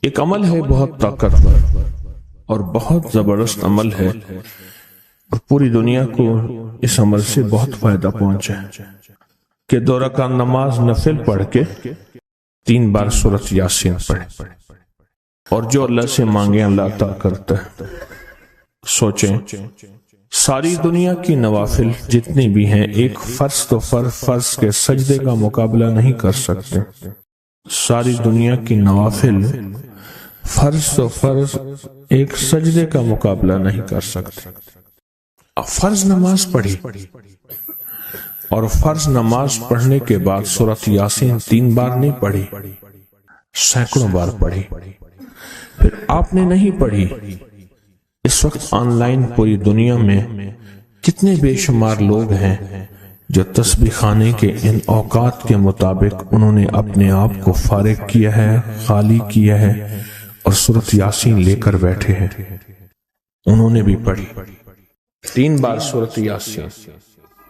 ایک عمل ہے بہت طاقتور اور بہت زبردست عمل ہے، اور پوری دنیا کو اس عمل سے بہت فائدہ پہنچا ہے کہ 2 رکعت نماز نفل پڑھ کے 3 بار سورۃ یاسین پڑھے، اور جو اللہ سے مانگے اللہ عطا کرتا ہے۔ سوچیں، ساری دنیا کی نوافل جتنی بھی ہیں ایک فرض تو فرض کے سجدے کا مقابلہ نہیں کر سکتے۔ ساری دنیا کی نوافل فرض تو فرض ایک سجدے کا مقابلہ نہیں کر سکتے۔ فرض نماز پڑھی، اور فرض نماز پڑھنے کے بعد سورۃ یاسین 3 بار نہیں پڑھی، سینکڑوں بار پڑھی۔ پھر آپ نے نہیں پڑھی، اس وقت آن لائن پوری دنیا میں کتنے بے شمار لوگ ہیں جو تسبیح خانے کے ان اوقات کے مطابق انہوں نے اپنے آپ کو فارغ کیا ہے، خالی کیا ہے، اور سورۃ یاسین لے کر بیٹھے ہیں۔ انہوں نے بھی پڑھی 3 بار سورۃ یاسین،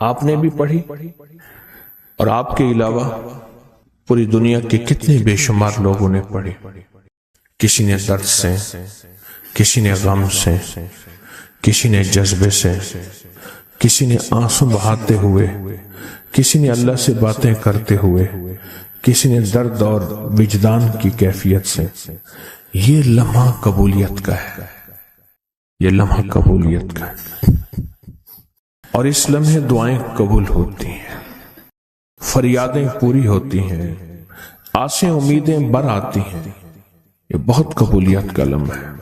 آپ نے بھی پڑھی، اور آپ کے علاوہ پوری دنیا کے کتنے بے شمار لوگوں نے پڑھی۔ کسی نے درد سے، کسی نے غم سے، کسی نے جذبے سے، کسی نے آنسو بہاتے ہوئے، کسی نے اللہ سے باتیں کرتے ہوئے، کسی نے درد اور وجدان کی کیفیت سے۔ یہ لمحہ قبولیت کا ہے، یہ لمحہ قبولیت کا ہے، اور اس لمحے دعائیں قبول ہوتی ہیں، فریادیں پوری ہوتی ہیں، آسیں امیدیں بر آتی ہیں۔ یہ بہت قبولیت کا لمحہ ہے،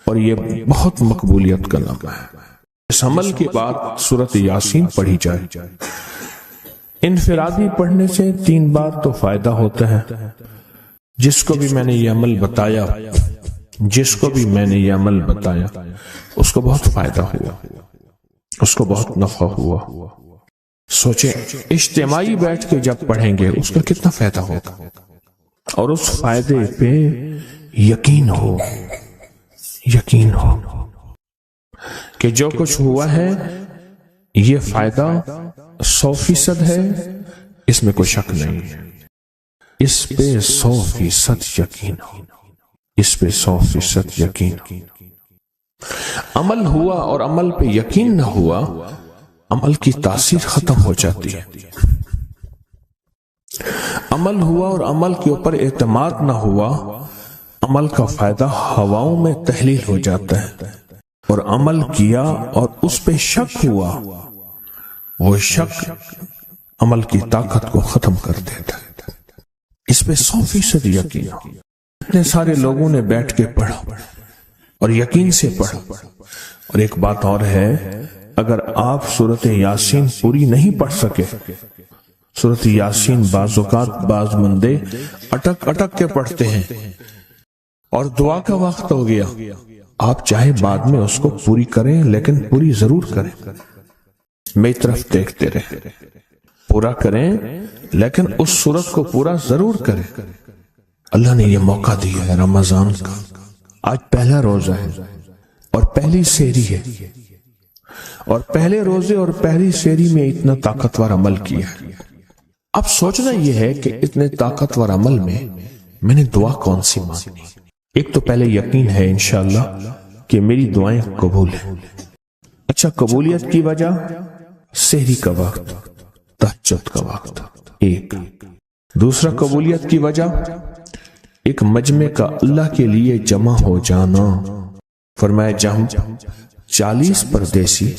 اور یہ بہت مقبولیت کا لمحہ ہے۔ اس عمل کے بعد سورۃ یاسین پڑھی جائے۔ انفرادی پڑھنے سے 3 بار تو فائدہ ہوتا ہے۔ جس کو بھی میں نے یہ عمل بتایا، اس کو بہت فائدہ ہوا، اس کو بہت نفع ہوا۔ سوچیں، اجتماعی بیٹھ کے جب پڑھیں گے اس کا کتنا فائدہ ہوگا، اور اس فائدے پہ یقین ہو کہ جو کچھ ہوا ہے یہ فائدہ 100% ہے، اس میں کوئی شک نہیں ہے، اس پہ 100% یقین ہو، اس پہ 100% یقین ہو۔ عمل ہوا اور عمل پہ یقین نہ ہوا، عمل کی تاثیر ختم ہو جاتی ہے۔ عمل ہوا اور عمل کے اوپر اعتماد نہ ہوا، عمل کا فائدہ ہواؤں میں تحلیل ہو جاتا ہے، اور عمل کیا اور اس پہ شک ہوا، وہ شک عمل کی طاقت کو ختم کر دیتا ہے۔ اس پہ 100% یقین ہو۔ اتنے سارے لوگوں نے بیٹھ کے پڑھا اور یقین سے پڑھا۔ اور ایک بات اور ہے، اگر آپ سورۃ یاسین پوری نہیں پڑھ سکے، سورۃ یاسین بعض اوقات بعض بندے اٹک کے پڑھتے ہیں، اور دعا کا وقت ہو گیا، آپ چاہے بعد میں اس کو پوری کریں لیکن پوری ضرور کریں، میری طرف دیکھتے رہیں، پورا کریں لیکن اس سورت کو پورا ضرور کریں۔ اللہ نے یہ موقع دیا ہے رمضان کا، آج پہلا روزہ ہے اور پہلی سحری ہے، اور پہلے روزے اور پہلی سحری میں اتنا طاقتور عمل کیا ہے۔ اب سوچنا یہ ہے کہ اتنے طاقتور عمل میں نے دعا کون سی مانگی؟ ایک تو پہلے یقین ہے انشاءاللہ کہ میری دعائیں قبول ہیں۔ اچھا، قبولیت کی وجہ سحری کا وقت، تہجد کا وقت، ایک دوسرا قبولیت کی وجہ ایک مجمع کا اللہ کے لیے جمع ہو جانا۔ فرمایا جہاں 40 پردیسی،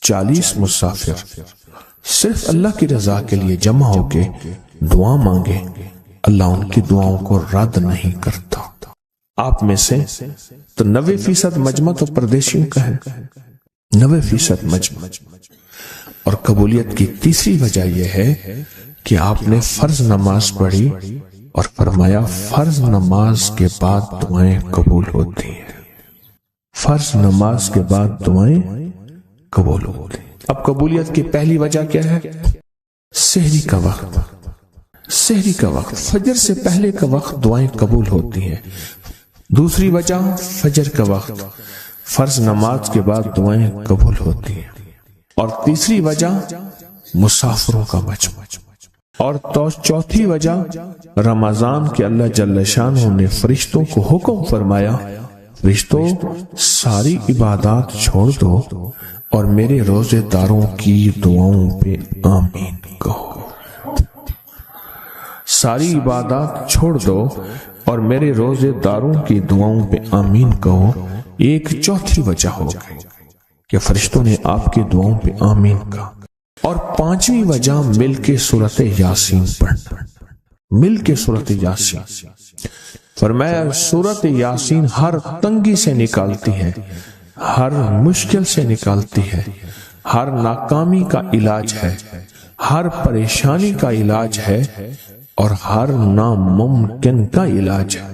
40 مسافر صرف اللہ کی رضا کے لیے جمع ہو کے دعا مانگے، اللہ ان کی دعاؤں کو رد نہیں کرتا۔ آپ میں سے تو 90% مجمع تو پردیسیوں کا ہے، 90% مجمع۔ اور قبولیت کی تیسری وجہ یہ ہے کہ آپ نے فرض نماز پڑھی، اور فرمایا فرض نماز کے بعد دعائیں قبول ہوتی ہیں، فرض نماز کے بعد دعائیں قبول ہوتی ہیں۔ اب قبولیت کی پہلی وجہ کیا ہے؟ سحری کا وقت، سحری کا وقت، فجر سے پہلے کا وقت دعائیں قبول ہوتی ہیں۔ دوسری وجہ فجر کا وقت، فرض نماز کے بعد دعائیں قبول ہوتی ہیں۔ اور تیسری وجہ مسافروں کا مجمع، اور چوتھی وجہ رمضان کے اللہ جل شانہ نے فرشتوں کو حکم فرمایا، فرشتوں ساری عبادات چھوڑ دو اور میرے روزے داروں کی دعاؤں پہ آمین کہو۔ ساری عبادات چھوڑ دو اور میرے روزے داروں کی دعاؤں پہ آمین کہو۔ ایک چوتھی وجہ ہو گئی کہ فرشتوں نے آپ کی دعاؤں پہ آمین کہا۔ اور پانچویں وجہ مل کے سورۃ یاسین پڑھنا، مل کے سورۃ یاسین۔ فرمایا سورۃ یاسین ہر تنگی سے نکالتی ہے، ہر مشکل سے نکالتی ہے، ہر ناکامی کا علاج ہے، ہر پریشانی کا علاج ہے اور ہر ناممکن کا علاج ہے۔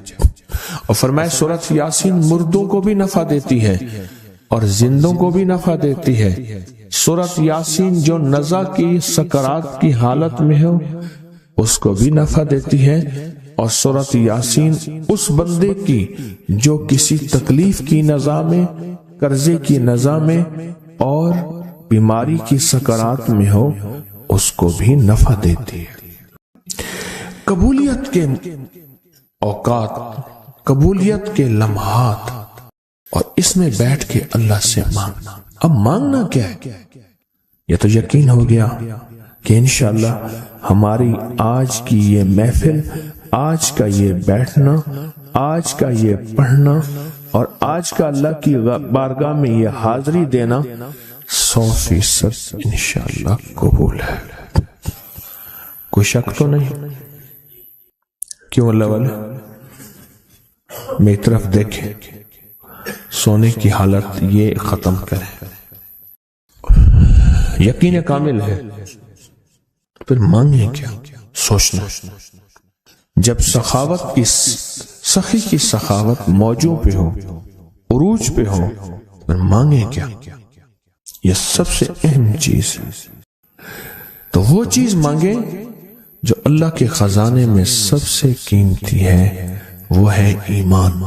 اور فرمایا سورۃ یاسین مردوں کو بھی نفع دیتی ہے اور زندوں کو بھی نفع دیتی ہے۔ سورۃ یاسین جو نزع کی سکرات کی حالت میں ہو اس کو بھی نفع دیتی ہے، اور سورۃ یاسین اس بندے کی جو کسی تکلیف کی نزع میں، قرضے کی نزع میں اور بیماری کی سکرات میں ہو اس کو بھی نفع دیتی ہے۔ قبولیت کے اوقات، قبولیت کے لمحات، اور اس میں بیٹھ کے اللہ سے مانگنا۔ اب مانگنا کیا ہے؟ یہ تو یقین ہو گیا کہ انشاءاللہ ہماری آج کی یہ محفل، آج کا یہ بیٹھنا، آج کا یہ پڑھنا اور آج کا اللہ کی بارگاہ میں یہ حاضری دینا 100% انشاءاللہ قبول ہے۔ کوئی شک تو نہیں؟ کیوں اللہ والے میری طرف دیکھیں، سونے کی حالت یہ ختم کریں، یقین کامل ہے، پھر مانگیں کیا؟ سوچنا۔ جب سخاوت کی سخی کی سخاوت موجوں پہ ہو، عروج پہ ہو، پھر مانگیں کیا؟ یہ سب سے اہم چیز ہے۔ تو وہ چیز مانگیں جو اللہ کے خزانے میں سب سے قیمتی ہے، وہ ہے ایمان،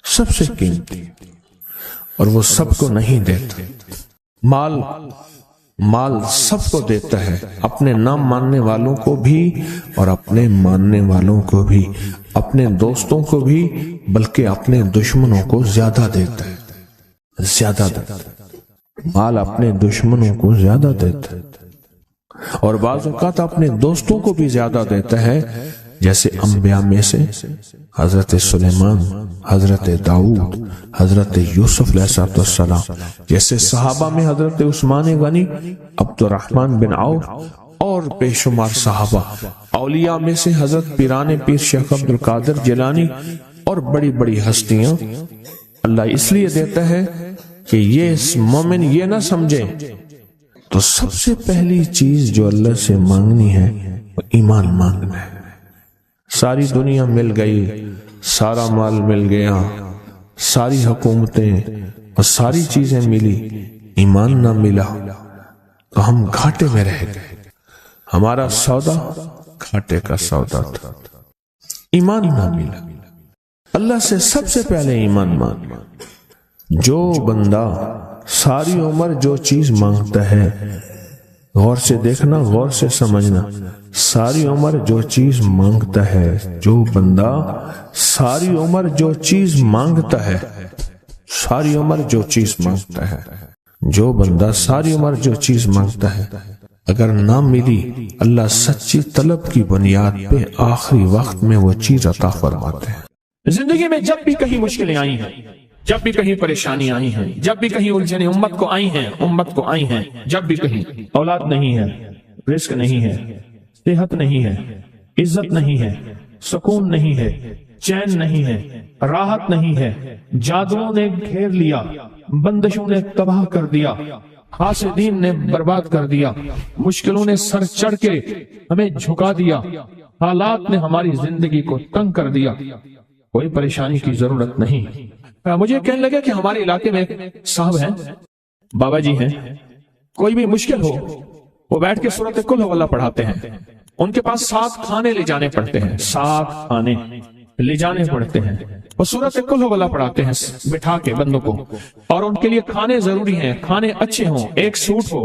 سب سے قیمتی، اور وہ سب کو نہیں دیتا۔ مال سب کو دیتا ہے، اپنے نہ ماننے والوں کو بھی اور اپنے ماننے والوں کو بھی، اپنے دوستوں کو بھی، بلکہ اپنے دشمنوں کو زیادہ دیتا ہے، زیادہ دیتا ہے۔ مال اپنے دشمنوں کو زیادہ دیتا ہے اور بعض اوقات اپنے دوستوں کو بھی زیادہ دیتا ہے، جیسے انبیاء میں سے حضرت سلیمان، حضرت داؤد، حضرت یوسف علیہ السلام، جیسے صحابہ میں حضرت عثمان غنی، عبد الرحمن بن عوف اور بے شمار صحابہ، اولیاء میں سے حضرت پیران پیر شیخ عبد القادر جیلانی اور بڑی بڑی ہستیاں۔ اللہ اس لیے دیتا ہے کہ یہ مومن یہ نہ سمجھے، تو سب سے پہلی چیز جو اللہ سے مانگنی ہے وہ ایمان مانگنا ہے۔ ساری دنیا مل گئی، سارا مال مل گیا، ساری حکومتیں اور ساری چیزیں ملی، ایمان نہ ملا تو ہم گھاٹے میں رہ گئے۔ ہمارا سودا گھاٹے کا سودا تھا، ایمان نہ ملا۔ اللہ سے سب سے پہلے ایمان مانگنا۔ جو بندہ ساری عمر جو چیز مانگتا ہے، غور سے دیکھنا، غور سے سمجھنا، ساری عمر جو چیز مانگتا ہے، جو بندہ ساری عمر جو چیز مانگتا ہے، ساری عمر جو چیز مانگتا ہے، جو بندہ ساری عمر جو چیز مانگتا ہے، اگر نہ ملی، اللہ سچی طلب کی بنیاد پہ آخری وقت میں وہ چیز عطا فرماتے ہیں۔ زندگی میں جب بھی کہیں مشکلیں آئی ہیں، جب بھی کہیں پریشانی آئی ہیں، جب بھی کہیں الجھنیں امت کو آئی ہیں، جب بھی کہیں اولاد نہیں ہے، رزق نہیں ہے، صحت نہیں ہے، عزت نہیں ہے، سکون نہیں ہے، چین نہیں ہے، راحت نہیں ہے، جادوؤں نے گھیر لیا، بندشوں نے تباہ کر دیا، حاسدین نے برباد کر دیا، مشکلوں نے سر چڑھ کے ہمیں جھکا دیا، حالات نے ہماری زندگی کو تنگ کر دیا، کوئی پریشانی کی ضرورت نہیں۔ مجھے کہنے لگا کہ ہمارے علاقے میں صاحب ہیں، بابا جی ہیں، کوئی بھی مشکل ہو وہ بیٹھ کے سورۃ قل ہو اللہ پڑھاتے ہیں۔ ان کے پاس 7 کھانے لے جانے پڑتے ہیں، 7 کھانے لے جانے پڑتے ہیں، وہ سورۃ قل ہو اللہ پڑھاتے ہیں بٹھا کے بندوں کو، اور ان کے لیے کھانے ضروری ہیں، کھانے اچھے ہوں، ایک سوٹ ہو،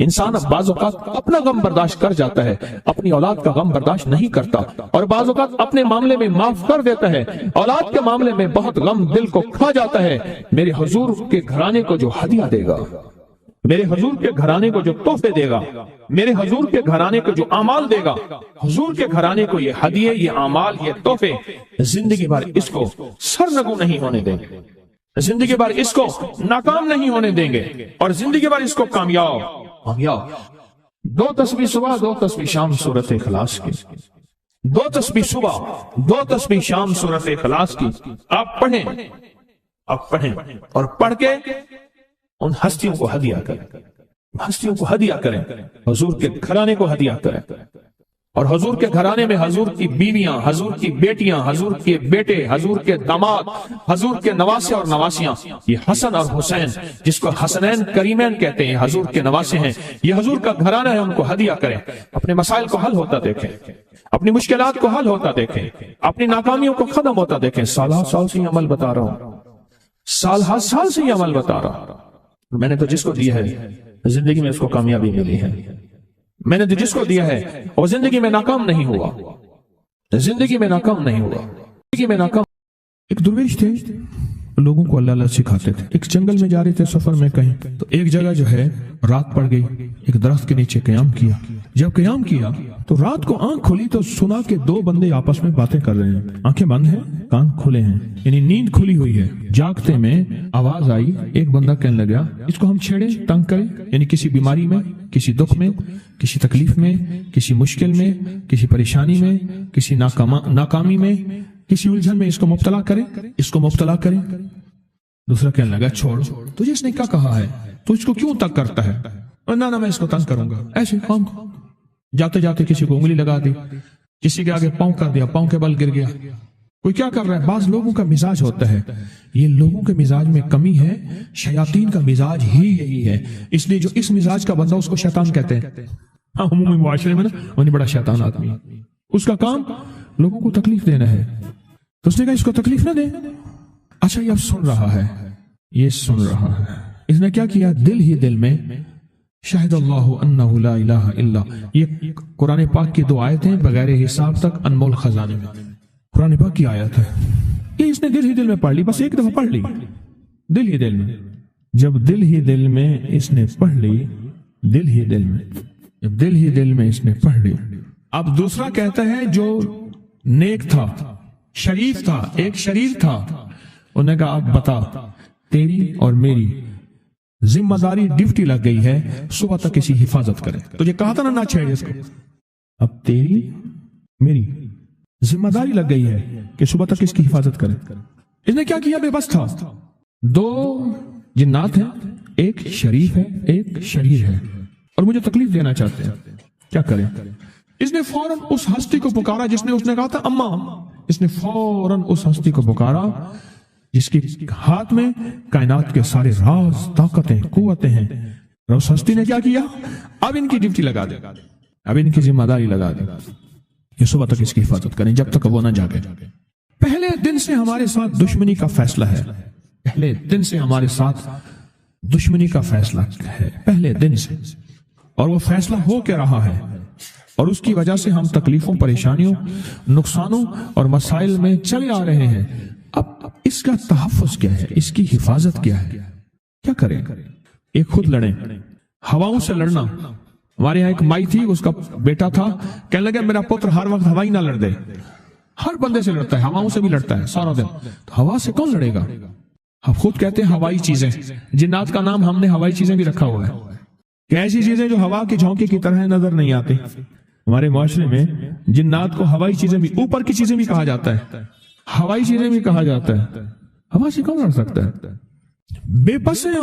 انسان اب بعض اوقات اپنا غم برداشت کر جاتا ہے، اپنی اولاد کا غم برداشت نہیں کرتا، اور بعض اوقات اپنے معاملے میں معاف کر دیتا ہے، اولاد کے معاملے میں بہت غم دل کو کھا جاتا ہے۔ میرے حضور کے گھرانے کو جو ہدیہ دے گا، میرے حضور کے گھرانے کو جو تحفے دے گا، میرے حضور کے گھرانے کو جو اعمال دے گا، حضور کے گھرانے کو یہ ہدیے، یہ اعمال، یہ تحفے زندگی بھر اس کو سرنگو نہیں ہونے دیں گے، زندگی بھر اس کو ناکام نہیں ہونے دیں گے، اور زندگی بھر اس کو کامیاب۔ 2 تسبیح صبح 2 تسبیح شام سورۃ اخلاص کی، 2 تسبیح صبح 2 تسبیح شام سورۃ اخلاص کی آپ پڑھیں اور پڑھ کے ان ہستیوں کو ہدیہ کریں، ہستیوں کو ہدیہ کریں، حضور کے گھرانے کو ہدیہ کریں، اور حضور کے گھرانے میں حضور کی بیویاں، حضور کی بیٹیاں، حضور کے بیٹے، حضور کے داماد، حضور کے نواسے اور نواسیاں، یہ حسن اور حسین جس کو حسنین کریمین کہتے ہیں، حضور کے نواسے ہیں، یہ حضور کا گھرانہ ہے، ان کو ہدیہ کریں، اپنے مسائل کو حل ہوتا دیکھیں، اپنی مشکلات کو حل ہوتا دیکھیں، اپنی ناکامیوں کو ختم ہوتا دیکھیں۔ سال سے یہ عمل بتا رہا ہوں، سال سے یہ عمل بتا رہا ہوں۔ میں نے تو جس کو دیا ہے زندگی میں اس کو کامیابی ملی ہے، میں نے تو جس کو دیا ہے وہ زندگی میں ناکام نہیں ہوا، زندگی میں ناکام نہیں ہوا، زندگی میں ناکام۔ ایک درویش تھے، لوگوں کو اللہ اللہ سکھاتے تھے۔ ایک جنگل میں جا رہے تھے سفر میں کہیں، تو ایک جگہ جو ہے رات پڑ گئی، ایک درخت کے نیچے قیام کیا۔ جب قیام کیا تو رات کو آنکھ کھلی تو سنا کہ 2 بندے آپس میں باتیں کر رہے ہیں، آنکھیں بند ہیں، کان کھلے ہیں، یعنی نیند کھلی ہوئی ہے۔ جاگتے میں آواز آئی، ایک بندہ کہنے لگا اس کو ہم چھیڑے، تنگ کریں، یعنی کسی بیماری میں، کسی دکھ میں، کسی تکلیف میں، کسی مشکل میں، کسی پریشانی میں، کسی ناکامی میں، کسی الجھن میں اس کو مبتلا کریں، اس کو مبتلا کریں۔ دوسرا کہنے لگا چھوڑ، تجھے اس نے کیا کہا ہے، تو اس کو کیوں تنگ کرتا ہے؟ نہ میں اس کو تنگ کروں گا، ایسے کام۔ جاتے جاتے کسی کو انگلی لگا دی، کسی کے آگے پاؤں کر دیا، پاؤں کے بل گر گیا۔ کوئی کیا کر رہا ہے؟ بعض لوگوں کا مزاج ہوتا ہے، یہ لوگوں کے مزاج میں کمی ہے، شیاطین کا مزاج ہی یہی ہے، اس لیے جو اس مزاج کا بندہ اس کو شیطان کہتے ہیں۔ ہاں، عمومی معاشرے میں نا وہ بڑا شیطان آدمی، اس کا کام لوگوں کو تکلیف دینا ہے، تو اس نے کہا اس کو تکلیف نہ دے۔ اچھا، یہ اب سن رہا ہے، یہ سن رہا ہے، اس نے کیا کیا؟ دل ہی دل میں شاہد اللہ انہ لا الہ الا، یہ قرآن پاک کی 2 آیتیں بغیر حساب تک انمول خزانے میں، قرآن پاک کی آیت ہے، یہ اس نے دل ہی دل میں پڑھ لی، بس ایک دفعہ پڑھ لی دل ہی دل میں۔ جب دل ہی دل میں اس نے پڑھ لی، دل ہی دل میں، جب دل ہی دل میں اس نے پڑھ لی، اب دوسرا کہتا ہے جو نیک تھا، شریف تھا، ایک شریف تھا، انہوں نے کہا اب بتا، تیری اور میری ذمہ داری ڈیوٹی لگ گئی ہے، صبح تک کسی حفاظت کرے۔ تجھے کہا تھا نہ چھیڑے اس کو، اب تیری میری ذمہ داری لگ گئی ہے کہ صبح تک اس کی حفاظت کرے۔ اس نے کیا کیا؟ بے بس تھا۔ 2 جنات ہیں، ایک شریف ہے، ایک شریر ہے، اور مجھے تکلیف دینا چاہتے ہیں، کیا کریں؟ اس نے فوراً اس ہستی کو پکارا جس نے، اس نے کہا تھا اماں، اس نے فوراً اس ہستی کو پکارا جس کے ہاتھ میں کائنات کے سارے راز، طاقتیں، قوتیں ہیں، اور اس ہستی نے کیا کیا؟ اب ان کی ڈیوٹی لگا دے، اب ان کی ذمہ داری لگا دے، یہ صبح تک اس کی حفاظت کریں جب تک وہ نہ جاگے۔ پہلے دن سے ہمارے ساتھ دشمنی کا فیصلہ ہے، پہلے دن سے ہمارے ساتھ دشمنی کا فیصلہ ہے، پہلے دن سے، اور وہ فیصلہ ہو کے رہا ہے، اور اس کی وجہ سے ہم تکلیفوں، پریشانیوں، نقصانوں اور مسائل میں چلے آ رہے ہیں۔ اب اس کا تحفظ کیا ہے، اس کی حفاظت کیا ہے، کیا کریں؟ ایک خود لڑیں، ہواؤں سے لڑنا۔ ہمارے یہاں ایک مائی تھی، اس کا بیٹا تھا، کہنے لگا میرا پتر ہر وقت ہوائی نہ لڑ دے، ہر بندے سے لڑتا ہے، ہواؤں سے بھی لڑتا ہے سارا دن، تو ہوا سے کون لڑے گا؟ ہم خود کہتے ہیں ہوائی چیزیں، جنات کا نام ہم نے ہوائی چیزیں بھی رکھا ہوا ہے، کہ ایسی چیزیں جو ہوا کے جھونکے کی طرح نظر نہیں آتی۔ ہمارے معاشرے میں جنات کو ہوائی چیزیں بھی، اوپر کی چیزیں بھی کہا جاتا ہے، ہوائی چیزیں بھی کہا جاتا ہے۔ ہوا سے کون لڑ سکتا ہے؟ بے بس ہیں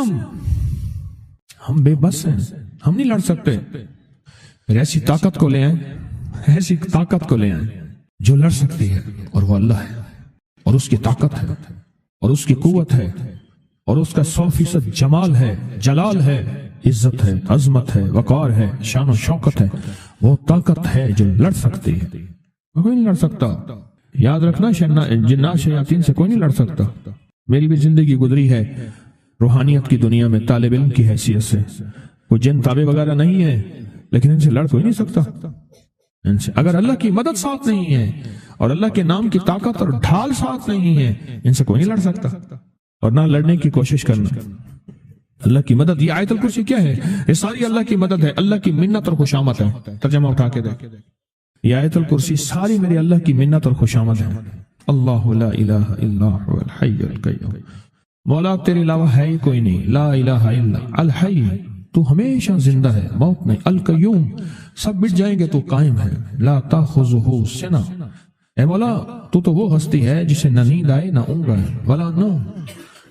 ہم بے بس ہیں، ہم نہیں لڑ سکتے۔ ایسی طاقت کو لے آئیں، ایسی طاقت کو لے آئیں جو لڑ سکتی ہے، اور وہ اللہ ہے، اور اس کی طاقت ہے، اور اس کی قوت ہے، اور اس کا 100% جمال ہے، جلال ہے، عزت ہے، عظمت ہے، وقار ہے، شان و شوکت ہے۔ وہ طاقت ہے جو لڑ سکتی ہے، کوئی نہیں لڑ سکتا۔ یاد رکھنا، جنات شیاطین سے کوئی نہیں لڑ سکتا۔ میری بھی زندگی گزری ہے روحانیت کی دنیا میں طالب علم کی حیثیت سے، کوئی جن تابع وغیرہ نہیں ہے، لیکن ان سے لڑ کوئی نہیں سکتا ان سے۔ اگر اللہ کی مدد ساتھ نہیں ہے اور اللہ کے نام کی طاقت اور ڈھال ساتھ نہیں ہے، ان سے کوئی نہیں لڑ سکتا، اور نہ لڑنے کی کوشش کرنا۔ اللہ کی مدد، یہ آیت الکرسی کیا ہے؟ یہ ساری اللہ کی مدد ہے، اللہ کی منت اور خوشامد ہے۔ ترجمہ اٹھا کے دیکھ، یہ آیت الکرسی ساری میری اللہ کی منت اور خوشامد ہے۔ اللہ لا الہ الا هو الحی القیوم، مولا تیرے علاوہ ہے ہی کوئی نہیں، لا الہ الا الحی، تو ہمیشہ زندہ ہے، موت نہیں، القیوم، سب مٹ جائیں گے تو قائم ہے، لا تاخذہ سنہ، اے مولا تو وہ ہستی ہے جسے نہ نیند آئے نہ اونگ آئے، ولا نوم،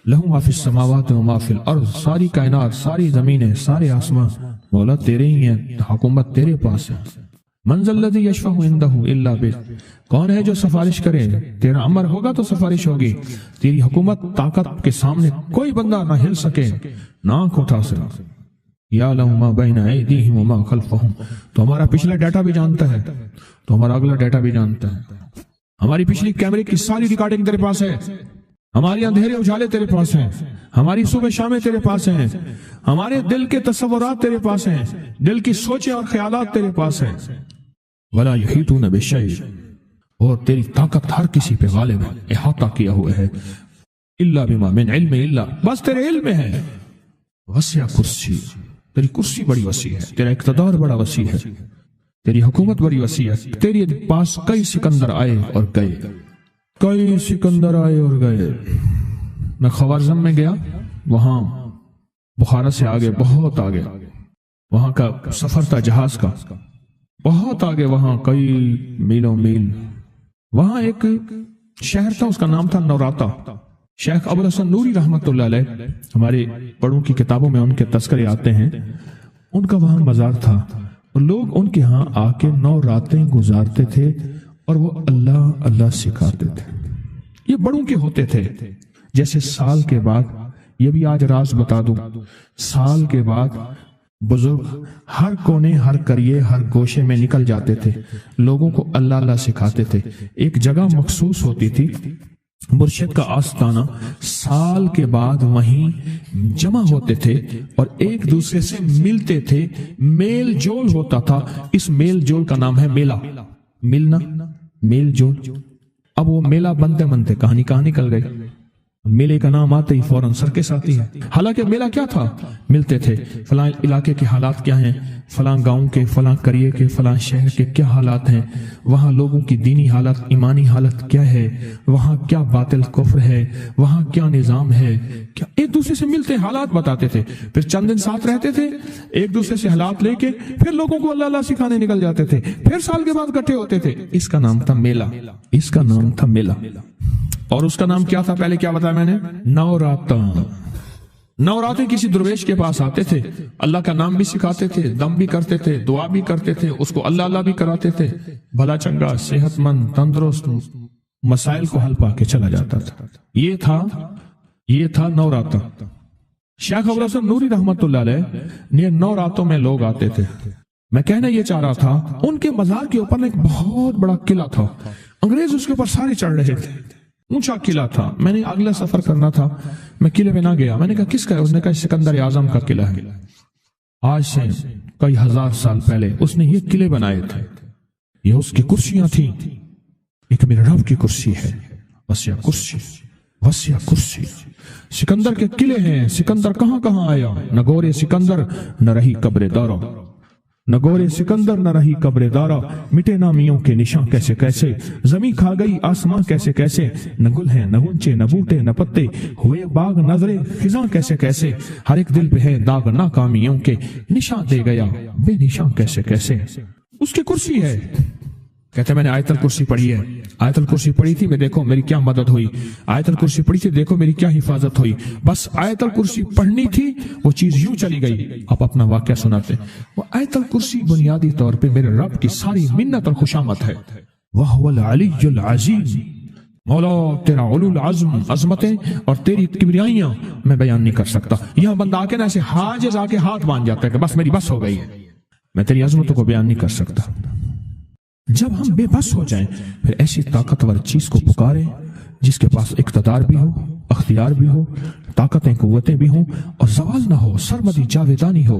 لہ ما فی السماوات و ما فی الارض، ساری کائنات، ساری زمینیں، سارے آسمان مولا تیرے ہی ہیں، حکومت تیرے پاس ہے۔ من ذا الذی یشفع عندہ الا بإذنہ، کون ہے جو سفارش کرے؟ تیرا امر ہوگا تو سفارش ہوگی، تیری حکومت طاقت کے سامنے کوئی بندہ نہ ہل سکے، نہ آنکھ اٹھا سکے۔ یعلم ما بین ایدیہم وما خلفہم، تو ہمارا پچھلا ڈیٹا بھی جانتا ہے، تو ہمارا اگلا ڈیٹا بھی جانتا ہے، ہماری پچھلی کیمرے کی ساری ریکارڈنگ تیرے پاس ہے، ہماری اندھیرے اجالے تیرے پاس ہیں، ہماری صبح شامیں تیرے پاس ہیں، ہمارے دل کے تصورات تیرے پاس ہیں، دل کی سوچیں اور خیالات تیرے پاس ہیں۔ ولا یحیطون بشیء، اور تیری طاقت ہر کسی پہ غالب ہے، احاطہ کیا ہوا ہے، الا بما من علم، الا بس تیرے علم میں ہے، وسع کرسی، تیری کرسی بڑی وسیع ہے، تیرا اقتدار بڑا وسیع ہے، تیری حکومت بڑی وسیع ہے، تیرے پاس کئی سکندر آئے اور گئے، کئی سکندر آئے اور گئے۔ میں خوارزم میں گیا، وہاں بخارا سے آگے، بہت آگے، وہاں کا سفر تھا جہاز کا، بہت آگے، وہاں کئی میلوں میل، وہاں ایک شہر تھا، اس کا نام تھا نوراتا۔ شیخ ابو الحسن نوری رحمت اللہ علیہ، ہمارے بڑوں کی کتابوں میں ان کے تذکرے آتے ہیں، ان کا وہاں مزار تھا، اور لوگ ان کے ہاں آ کے 9 راتیں گزارتے تھے، اور وہ اللہ اللہ سکھاتے تھے۔ یہ بڑوں کے ہوتے تھے، جیسے سال کے بعد، یہ بھی آج راز بتا دوں، سال کے بعد بزرگ ہر کونے، ہر کریے، ہر گوشے میں نکل جاتے تھے، لوگوں کو اللہ اللہ سکھاتے تھے۔ ایک جگہ مخصوص ہوتی تھی، مرشد کا آستانہ، سال کے بعد وہیں جمع ہوتے تھے اور ایک دوسرے سے ملتے تھے، میل جول ہوتا تھا۔ اس میل جول کا نام ہے میلہ، ملنا، میل جول۔ اب وہ میلہ بنتے بنتے کہانی کہاں نکل گئی، میلے کا نام آتے ہی فوراً سرکس آتی ہے۔ حالانکہ میلہ کیا تھا؟ ملتے تھے، فلاں علاقے کے حالات کیا ہیں، فلاں گاؤں کے، فلاں قریے کے، فلاں شہر کے کیا حالات ہیں، وہاں لوگوں کی دینی حالت، ایمانی حالت کیا ہے، وہاں کیا باطل کفر ہے، وہاں کیا نظام ہے، کیا ایک دوسرے سے ملتے حالات بتاتے تھے، پھر چند دن ساتھ رہتے تھے، ایک دوسرے سے حالات لے کے پھر لوگوں کو اللہ اللہ سکھانے نکل جاتے تھے، پھر سال کے بعد اکٹھے ہوتے تھے۔ اس کا نام تھا میلہ، اس کا نام تھا میلہ۔ اور اس کا نام کیا تھا؟ پہلے کیا بتایا میں نے؟ نوراتاں۔ نوراتیں کسی درویش کے پاس آتے تھے، اللہ کا نام بھی سکھاتے تھے، دم بھی کرتے تھے، دعا بھی کرتے تھے، اس کو اللہ اللہ بھی کراتے تھے، بھلا چنگا، صحت مند، تندرست، مسائل کو حل پا کے چلا جاتا تھا۔ یہ تھا نوراتاں۔ شیخ ابو الحسن نوری رحمت اللہ علیہ نے 9 راتوں میں لوگ آتے تھے۔ میں کہنا یہ چاہ رہا تھا، ان کے مزار کے اوپر ایک بہت بڑا قلعہ تھا، انگریز اس کے اوپر سارے چڑھ رہے تھے، اونچا قلعہ تھا۔ میں نے اگلا سفر کرنا تھا، میں قلعے میں نہ گیا۔ میں نے کہا کس کا ہے؟ اس نے کہا سکندر اعظم کا قلعہ ہے، آج سے کئی ہزار سال پہلے اس نے یہ قلعے بنائے تھے، یہ اس کی کرسیاں تھیں، ایک میرے رب کی کرسی ہے، وسیع کرسی، وسیع کرسی۔ سکندر کے قلعے ہیں، سکندر کہاں کہاں آیا، نہ گورے سکندر نہ رہی قبر دارا، نہ گورے سکندر نہ رہی قبر دارا، مٹے نامیوں کے نشاں کیسے کیسے، زمین کھا گئی آسمان کیسے کیسے، نہ گل ہیں نہ گنچے نہ بوٹے نہ پتے، ہوئے باغ نظرے خزاں کیسے کیسے، ہر ایک دل پہ ہے داغ ناکامیوں کے، نشاں دے گیا بے نشاں کیسے کیسے۔ اس کی کرسی ہے، کہتے میں نے آیت الکرسی پڑھی ہے، آیت الکرسی پڑھی تھی، میں دیکھو میری کیا مدد ہوئی، آیت الکرسی پڑھی تھی، دیکھو میری کیا حفاظت ہوئی۔ بس آیت الکرسی پڑھنی تھی، وہ چیز یوں چلی گئی۔ آپ اپنا واقعہ سناتے ہیں۔ وہ آیت الکرسی بنیادی طور پہ میرے رب کی ساری منت اور خوشامد ہے۔ وَهُوَ الْعَلِيُّ الْعَظِيمُ، مولا تیرا علو العظم، عظمتیں اور تیری کبریائیاں میں بیان نہیں کر سکتا۔ یہاں بندہ آ کے نا ایسے حاجز آ کے ہاتھ باندھ جاتا ہے کہ بس میری بس ہو گئی ہے، میں تیری عظمتوں کو بیان نہیں کر سکتا۔ جب ہم بے بس ہو جائیں، پھر ایسی طاقتور چیز کو پکاریں جس کے پاس اقتدار بھی ہو، اختیار بھی ہو، طاقتیں قوتیں بھی ہوں، اور زوال نہ ہو، سرمدی جاویدانی ہو۔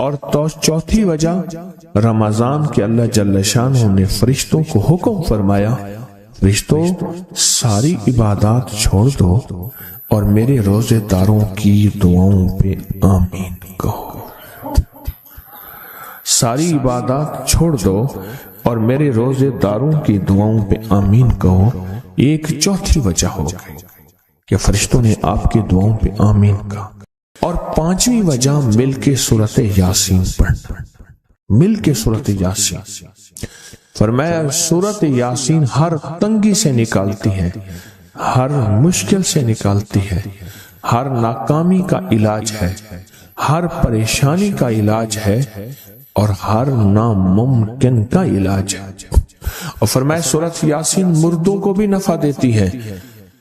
اور تو چوتھی وجہ رمضان کے اللہ جل شانہ نے فرشتوں کو حکم فرمایا، فرشتوں ساری عبادات چھوڑ دو اور میرے روزے داروں کی دعاؤں پہ آمین کہو۔ ساری عبادات چھوڑ دو اور میرے روزے داروں کی دعاؤں پہ آمین کہو۔ ایک چوتھی وجہ ہو گئی کہ فرشتوں نے آپ کی دعاؤں پہ آمین کہا۔ اور پانچویں وجہ مل کے سورۃ یاسین پڑھنا، مل کے سورۃ یاسین۔ فرمایا سورۃ یاسین ہر تنگی سے نکالتی ہے، ہر مشکل سے نکالتی ہے، ہر ناکامی کا علاج ہے، ہر پریشانی کا علاج ہے اور ہر ناممکن کا علاج ہے۔ اور فرمایا سورۃ یاسین مردوں کو بھی نفع دیتی ہے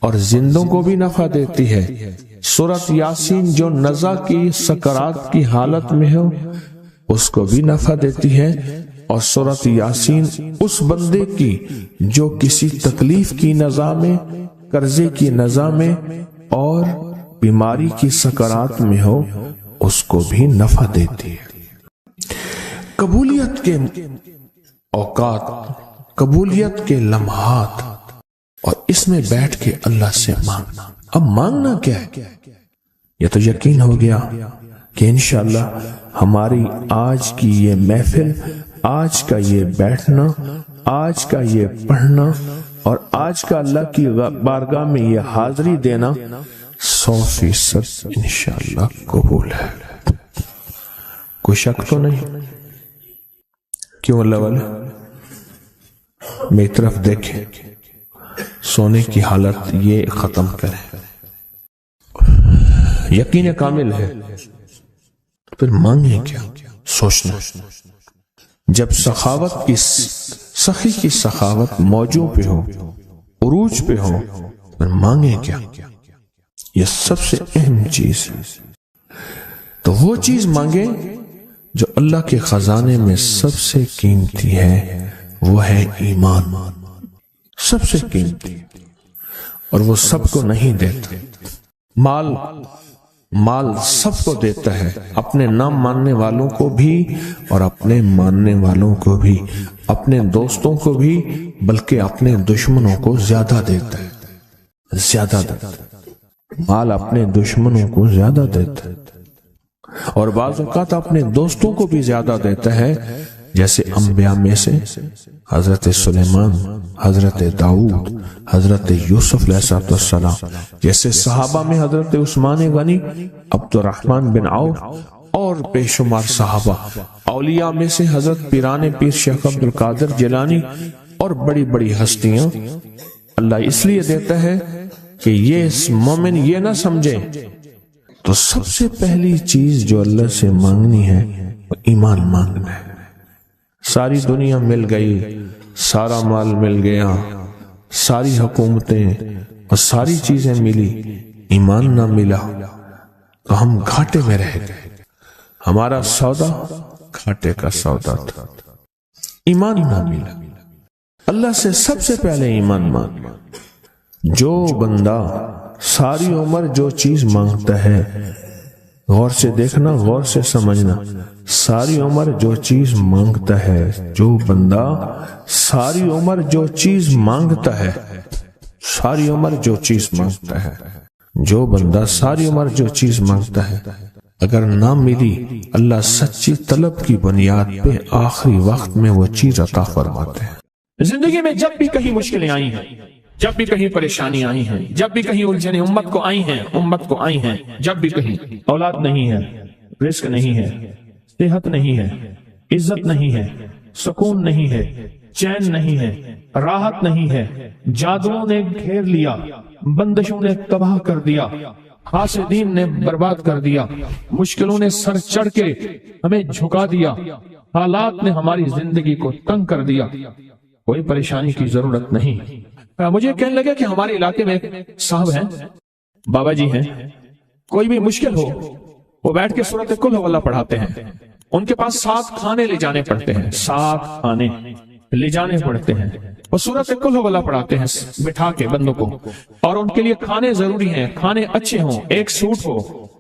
اور زندوں کو بھی نفع دیتی ہے۔ سورۃ یاسین جو نزع کی سکرات کی حالت میں ہو اس کو بھی نفع دیتی ہے، اور سورۃ یاسین اس بندے کی جو کسی تکلیف کی نزع میں، قرضے کی نزع میں اور بیماری کی سکرات میں ہو اس کو بھی نفع دیتی ہے۔ قبولیت کے اوقات، قبولیت کے لمحات، اور اس میں بیٹھ کے اللہ سے مانگنا۔ اب مانگنا کیا ہے؟ یہ تو یقین ہو گیا کہ انشاءاللہ ہماری آج کی یہ محفل، آج کا یہ بیٹھنا، آج کا یہ پڑھنا اور آج کا اللہ کی بارگاہ میں یہ حاضری دینا 100% انشاءاللہ قبول ہے۔ کوئی شک تو نہیں؟ کیوں اللہ والے میری طرف دیکھیں، سونے کی حالت یہ ختم کریں، یقین کامل ہے، پھر مانگیں کیا؟ سوچنا۔ جب سخاوت کی سخی کی سخاوت موجوں پہ ہو، عروج پہ ہو، پھر مانگیں کیا؟ یہ سب سے اہم چیز ہے۔ تو وہ چیز مانگیں جو اللہ کے خزانے میں سب سے قیمتی ہے، وہ ہے ایمان، سب سے قیمتی، اور وہ سب کو نہیں دیتا۔ مال سب کو دیتا ہے، اپنے نہ ماننے والوں کو بھی اور اپنے ماننے والوں کو بھی، اپنے دوستوں کو بھی، بلکہ اپنے دشمنوں کو زیادہ دیتا ہے، زیادہ دیتا ہے۔ مال اپنے دشمنوں کو زیادہ دیتا ہے اور بعض اوقات اپنے دوستوں کو بھی زیادہ دیتا ہے، جیسے انبیاء میں سے حضرت سلیمان، حضرت داؤد، حضرت یوسف علیہ السلام، جیسے صحابہ میں حضرت عثمان غنی، عبد الرحمن بن عوف اور بے شمار صحابہ، اولیاء میں سے حضرت پیران پیر شیخ عبد القادر جیلانی اور بڑی بڑی ہستیاں۔ اللہ اس لیے دیتا ہے کہ یہ مومن یہ نہ سمجھے، تو سب سے پہلی چیز جو اللہ سے مانگنی ہے وہ ایمان مانگنا ہے۔ ساری دنیا مل گئی، سارا مال مل گیا، ساری حکومتیں اور ساری چیزیں ملی، ایمان نہ ملا تو ہم گھاٹے میں رہ گئے۔ ہمارا سودا گھاٹے کا سودا تھا، ایمان نہ ملا۔ اللہ سے سب سے پہلے ایمان مانگنا۔ جو بندہ ساری عمر جو چیز مانگتا ہے، غور سے دیکھنا، غور سے سمجھنا، ساری عمر جو چیز مانگتا ہے، جو بندہ ساری عمر جو چیز مانگتا ہے، ساری عمر جو چیز مانگتا ہے، جو بندہ ساری عمر جو چیز مانگتا ہے، اگر نہ ملی، اللہ سچی طلب کی بنیاد پہ آخری وقت میں وہ چیز عطا فرماتے ہیں۔ زندگی میں جب بھی کہیں مشکلیں آئی ہیں، جب بھی کہیں پریشانی آئی ہیں، جب بھی کہیں الجھنیں امت کو آئی ہیں، جب بھی کہیں اولاد نہیں ہے، رزق نہیں ہے، صحت نہیں ہے، عزت نہیں ہے، سکون نہیں ہے، چین نہیں ہے، راحت نہیں ہے، جادوؤں نے گھیر لیا، بندشوں نے تباہ کر دیا، حاسدین نے برباد کر دیا، مشکلوں نے سر چڑھ کے ہمیں جھکا دیا، حالات نے ہماری زندگی کو تنگ کر دیا، کوئی پریشانی کی ضرورت نہیں۔ مجھے کہنے لگا کہ ہمارے علاقے میں ایک صاحب ہیں، بابا جی ہیں، کوئی بھی مشکل ہو وہ بیٹھ کے سورۃ کل ہو اللہ پڑھاتے ہیں۔ ان کے پاس 7 کھانے لے جانے پڑتے ہیں، 7 کھانے لے جانے پڑتے ہیں، وہ سورۃ کل ہو اللہ پڑھاتے ہیں بٹھا کے بندوں کو، اور ان کے لیے کھانے ضروری ہیں، کھانے اچھے ہوں، ایک سوٹ ہو،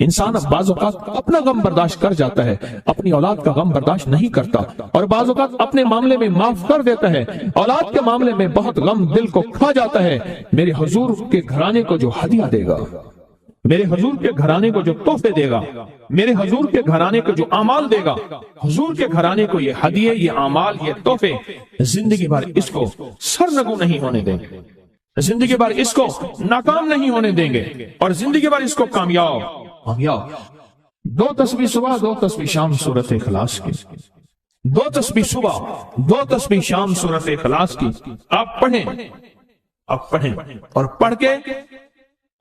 انسان اب بعض اوقات اپنا غم برداشت کر جاتا ہے، اپنی اولاد کا غم برداشت نہیں کرتا، اور بعض اوقات اپنے معاملے میں معاف کر دیتا ہے، اولاد کے معاملے میں بہت غم دل کو کھا جاتا ہے۔ میرے حضور کے گھرانے کو جو ہدیہ دے گا، میرے حضور کے گھرانے کو جو تحفے دے گا، میرے حضور کے گھرانے کو جو اعمال دے گا، حضور کے گھرانے کو یہ ہدیے، یہ اعمال، یہ تحفے زندگی بھر اس کو سرنگو نہیں ہونے دیں گے، زندگی بھر اس کو ناکام نہیں ہونے دیں گے، اور زندگی بھر اس کو کامیاب۔ 2 تسبیح صبح 2 تسبیح شام سورۃ اخلاص کی، 2 تسبیح صبح 2 تسبیح شام سورۃ اخلاص کی آپ پڑھیں، اور پڑھ کے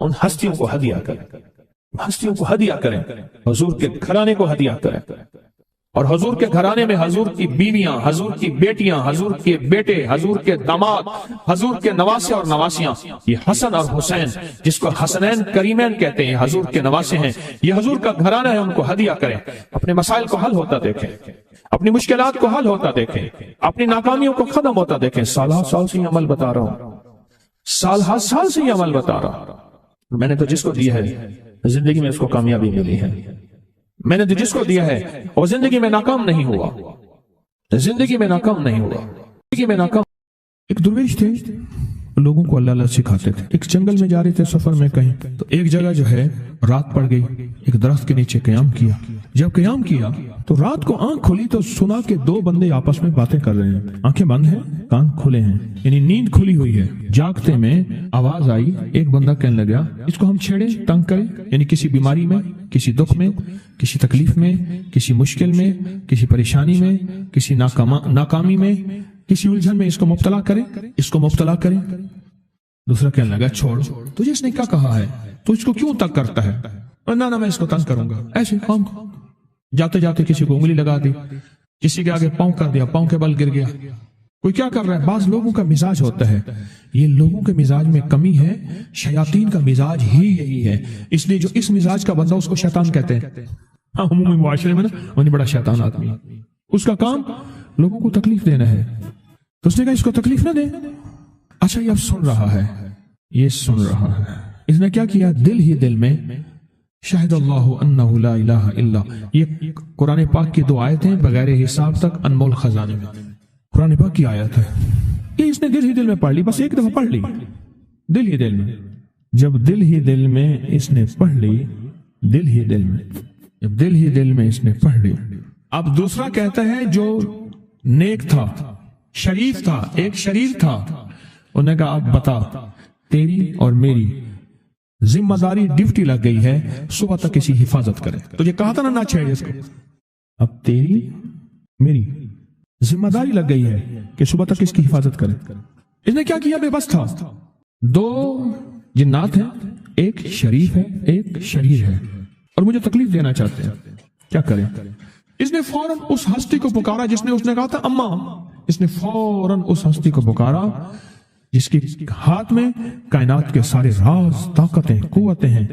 ان ہستیوں کو ہدیہ کریں، ہستیوں کو ہدیہ کریں، حضور کے گھرانے کو ہدیہ کریں، اور حضور کے گھرانے میں حضور کی بیویاں، حضور کی بیٹیاں، حضور کے بیٹے، حضور کے داماد، حضور کے نواسے اور نواسیاں، یہ حسن اور حسین جس کو حسنین کریمین کہتے ہیں، حضور کے نواسے ہیں، یہ حضور کا گھرانہ ہے، ان کو ہدیہ کریں، اپنے مسائل کو حل ہوتا دیکھیں، اپنی مشکلات کو حل ہوتا دیکھیں، اپنی ناکامیوں کو ختم ہوتا دیکھیں۔ سال سے یہ عمل بتا رہا ہوں، سال سے یہ عمل بتا رہا ہوں۔ میں نے تو جس کو دیا ہے زندگی میں اس کو کامیابی ملی ہے، میں نے تو جس کو دیا ہے وہ زندگی میں ناکام نہیں ہوا، زندگی میں ناکام نہیں ہوا، زندگی میں ناکام۔ ایک درویش تھے، لوگوں کو اللہ اللہ سکھاتے تھے۔ ایک جنگل میں جا رہے تھے سفر میں کہیں، تو ایک جگہ جو ہے رات پڑ گئی، ایک درخت کے نیچے قیام کیا۔ جب قیام کیا تو رات کو آنکھ کھلی تو سنا کہ 2 بندے آپس میں باتیں کر رہے ہیں، آنکھیں بند ہیں، کان کھلے ہیں، یعنی نیند کھلی ہوئی ہے۔ جاگتے میں آواز آئی، ایک بندہ کہنے لگا اس کو ہم چھیڑے، تنگ کریں، یعنی کسی بیماری میں، کسی دکھ میں، کسی تکلیف میں، کسی مشکل میں، کسی پریشانی میں، کسی ناکامی میں، کسی الجھن میں اس کو مبتلا کریں، اس کو مبتلا کریں۔ دوسرا کہنے لگا چھوڑ، تجھے اس نے کیا کہا ہے، تو اس کو کیوں تنگ کرتا ہے؟ نہ میں اس کو تنگ کروں گا، ایسے کام کو جاتے جاتے کسی کو انگلی لگا دی، کسی کے آگے پاؤں کر دیا، پاؤں کے بل گر گیا۔ کوئی کیا کر رہا ہے؟ بعض لوگوں کا مزاج ہوتا ہے، یہ لوگوں کے مزاج میں کمی ہے، شیاطین کا مزاج ہی یہی ہے، اس لیے جو اس مزاج کا بندہ اس کو شیطان کہتے ہیں۔ ہاں عمومی معاشرے میں نا وہ بڑا شیطان آدمی، اس کا کام لوگوں کو تکلیف دینا ہے، تو اس نے کہا اس کو تکلیف نہ دے۔ اچھا یہ اب سن رہا ہے، یہ سن رہا ہے، اس نے کیا کیا؟ دل ہی دل میں شاہد اللہ انہ لا الہ الا، یہ قرآن پاک کی 2 آیتیں بغیر حساب تک انمول خزانے میں، قرآن پاک کی آیت ہے، یہ اس نے دل ہی دل میں پڑھ لی، بس ایک دفعہ پڑھ لی دل ہی دل میں۔ جب دل ہی دل میں اس نے پڑھ لی، دل ہی دل میں، جب دل ہی دل میں اس نے پڑھ لی، اب دوسرا کہتا ہے جو نیک تھا، شریف تھا، ایک شریف تھا، انہوں نے کہا اب بتا، تیری اور میری ذمہ داری ڈیوٹی لگ گئی ہے، صبح تک کسی حفاظت کرے۔ تجھے کہا تھا نہ چھیڑے اس کو، اب تیری میری ذمہ داری لگ گئی ہے کہ صبح تک اس کی حفاظت کرے۔ اس نے کیا کیا؟ بے بس تھا، 2 جنات ہیں، ایک شریف ہے، ایک شریر ہے، اور مجھے تکلیف دینا چاہتے ہیں، کیا کریں؟ اس نے فوراً اس ہستی کو پکارا جس نے اس نے کہا تھا اماں، اس نے فوراً اس ہستی کو پکارا جس کے ہاتھ میں کائنات کے سارے راز، طاقتیں، قوتیں ہیں،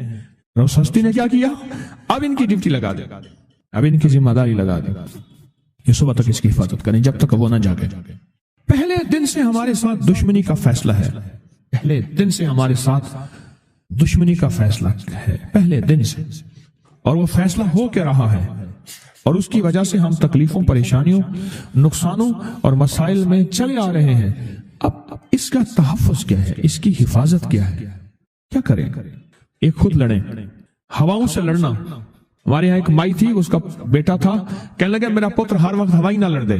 اور اس ہستی نے کیا کیا؟ اب ان کی ڈیوٹی لگا دے، اب ان کی ذمہ داری لگا دے، یہ صبح تک اس کی حفاظت کریں جب تک وہ نہ جاگے۔ پہلے دن سے ہمارے ساتھ دشمنی کا فیصلہ ہے، پہلے دن سے ہمارے ساتھ دشمنی کا فیصلہ ہے، پہلے دن سے، اور وہ فیصلہ ہو کے رہا ہے، اور اس کی وجہ سے ہم تکلیفوں، پریشانیوں، نقصانوں اور مسائل میں چلے آ رہے ہیں۔ اب اس کا تحفظ کیا ہے، اس کی حفاظت کیا ہے، کیا کریں؟ ایک خود لڑیں، ہواؤں سے لڑنا۔ ہمارے یہاں ایک مائی تھی، اس کا بیٹا تھا، کہنے لگا میرا پتر ہر وقت ہوائی نہ لڑ دے،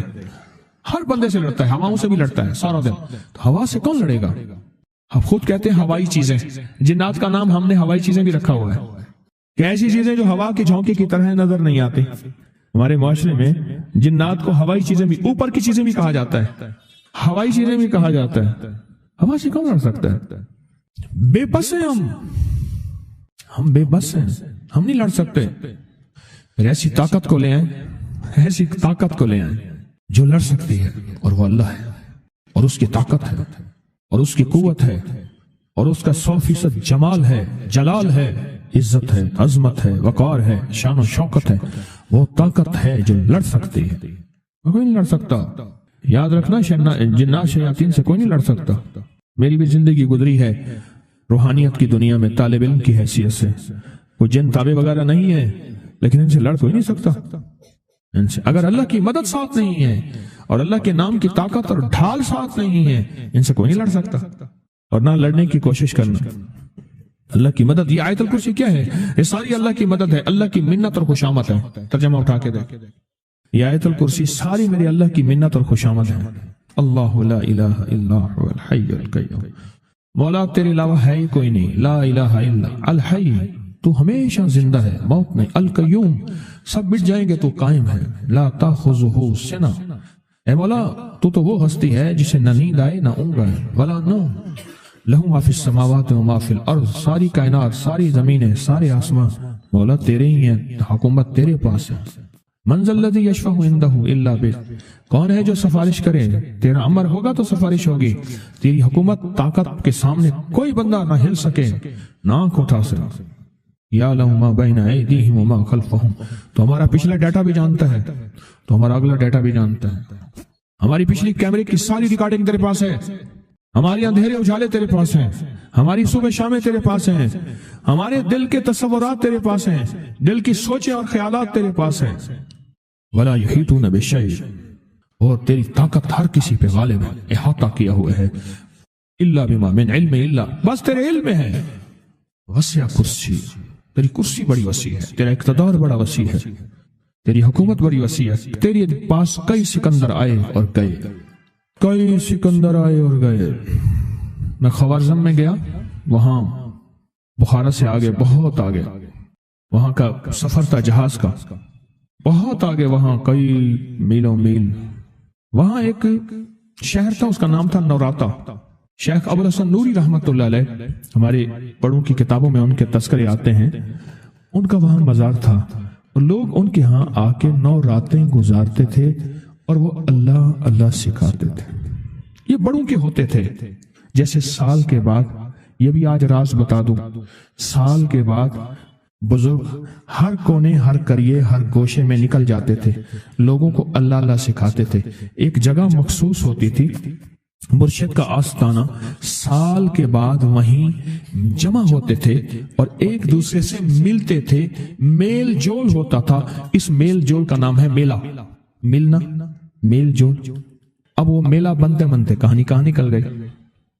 ہر بندے سے لڑتا ہے، ہواؤں سے بھی لڑتا ہے سارا دن، تو ہوا سے کون لڑے گا؟ ہم خود کہتے ہیں ہوائی چیزیں، جنات کا نام ہم نے ہوائی چیزیں بھی رکھا ہوا ہے، کہ ایسی چیزیں جو ہوا کے جھونکے کی طرح نظر نہیں آتی۔ ہمارے معاشرے میں جنات کو ہوائی چیزیں بھی، اوپر کی چیزیں بھی کہا جاتا ہے، ہوائی چیزیں بھی کہا جاتا ہے۔ ہوا سے کون لڑ سکتا ہے؟ بے بس ہیں ہم بے بس ہیں، ہم نہیں لڑ سکتے۔ ایسی طاقت کو لے آئیں، ایسی طاقت کو لے آئیں جو لڑ سکتی ہے، اور وہ اللہ ہے، اور اس کی طاقت ہے، اور اس کی قوت ہے، اور اس کا 100% جمال ہے، جلال ہے، عزت ہے، عظمت ہے، وقار ہے، شان و شوکت ہے۔ وہ طاقت ہے جو لڑ سکتی ہے، کوئی نہیں لڑ سکتا۔ یاد رکھنا، جنات شیاطین سے کوئی نہیں لڑ سکتا۔ میری بھی زندگی گزری ہے روحانیت کی دنیا میں طالب علم کی حیثیت سے، وہ جن تابع وغیرہ نہیں ہے، لیکن ان سے لڑ کوئی نہیں سکتا ان سے۔ اگر اللہ کی مدد ساتھ نہیں ہے اور اللہ کے نام کی طاقت اور ڈھال ساتھ نہیں ہے، ان سے کوئی نہیں لڑ سکتا، اور نہ لڑنے کی کوشش کرنا۔ اللہ کی مدد، یہ آیت الکرسی کیا ہے؟ یہ ساری اللہ کی مدد ہے، اللہ کی منت اور خوشامد ہے۔ ترجمہ اٹھا کے دیکھ، یہ آیت الکرسی ساری میری اللہ کی منت اور خوشامد ہے۔ اللہ لا الہ الا هو الحی القیوم، مولا تیرے علاوہ ہے ہی کوئی نہیں، لا الہ الا الحی، تو ہمیشہ زندہ ہے، موت نہیں، القیوم، سب مٹ جائیں گے تو قائم ہے، لا تاخذہ سنہ، اے مولا تو وہ ہستی ہے جسے نہ نیند آئے نہ اونگ آئے، ولا نوم، لہو ما فی السماوات و ما فی الارض، ساری کائنات، ساری زمینیں، سارے آسمان مولا تیرے ہی ہیں، حکومت تیرے پاس ہے۔ من ذا الذی یشفع عندہ الا بإذنہ، کون ہے جو سفارش کرے؟ تیرا امر ہوگا تو سفارش ہوگی، تیری حکومت طاقت کے سامنے کوئی بندہ نہ ہل سکے، نہ آنکھ اٹھا سکے۔ یعلم ما بین ایدیہم وما خلفہم، تو ہمارا پچھلا ڈیٹا بھی جانتا ہے، تو ہمارا اگلا ڈیٹا بھی جانتا ہے، ہماری پچھلی کیمرے کی ساری ریکارڈنگ تیرے پاس ہے، ہماری اندھیرے اجالے تیرے پاس ہیں، ہماری صبح شامیں تیرے پاس ہیں، ہمارے دل کے تصورات تیرے پاس ہیں، دل کی سوچیں اور خیالات تیرے پاس ہیں۔ ولا یحیطون بشیء، اور تیری طاقت ہر کسی پہ غالب ہے، احاطہ کیا ہوا ہے، الا بما من علم، الا بس تیرے علم میں ہے۔ وسع کرسی، تیری کرسی بڑی وسیع ہے، تیرا اقتدار بڑا وسیع ہے، تیری حکومت بڑی وسیع ہے، تیرے پاس کئی سکندر آئے اور گئے، کئی سکندر آئے اور گئے۔ میں خوارزم میں گیا، وہاں بخارا سے آگے، بہت آگے، وہاں کا سفر تھا جہاز کا، بہت آگے، وہاں کئی میلوں میل، وہاں ایک شہر تھا، اس کا نام تھا نوراتا۔ شیخ ابو الحسن نوری رحمت اللہ علیہ، ہمارے بڑوں کی کتابوں میں ان کے تذکرے آتے ہیں، ان کا وہاں مزار تھا، اور لوگ ان کے ہاں آ کے 9 راتیں گزارتے تھے اور وہ اللہ اللہ سکھاتے تھے۔ یہ بڑوں کے ہوتے تھے، جیسے سال کے بعد، یہ بھی آج راز بتا دوں، سال کے بعد بزرگ ہر کونے، ہر کریے، ہر گوشے میں نکل جاتے تھے، لوگوں کو اللہ اللہ سکھاتے تھے۔ ایک جگہ مخصوص ہوتی تھی، مرشد کا آستانہ، سال کے بعد وہیں جمع ہوتے تھے اور ایک دوسرے سے ملتے تھے، میل جول ہوتا تھا۔ اس میل جول کا نام ہے میلہ، ملنا، میل جول۔ اب وہ میلہ بنتے بنتے کہانی کہاں نکل گئی،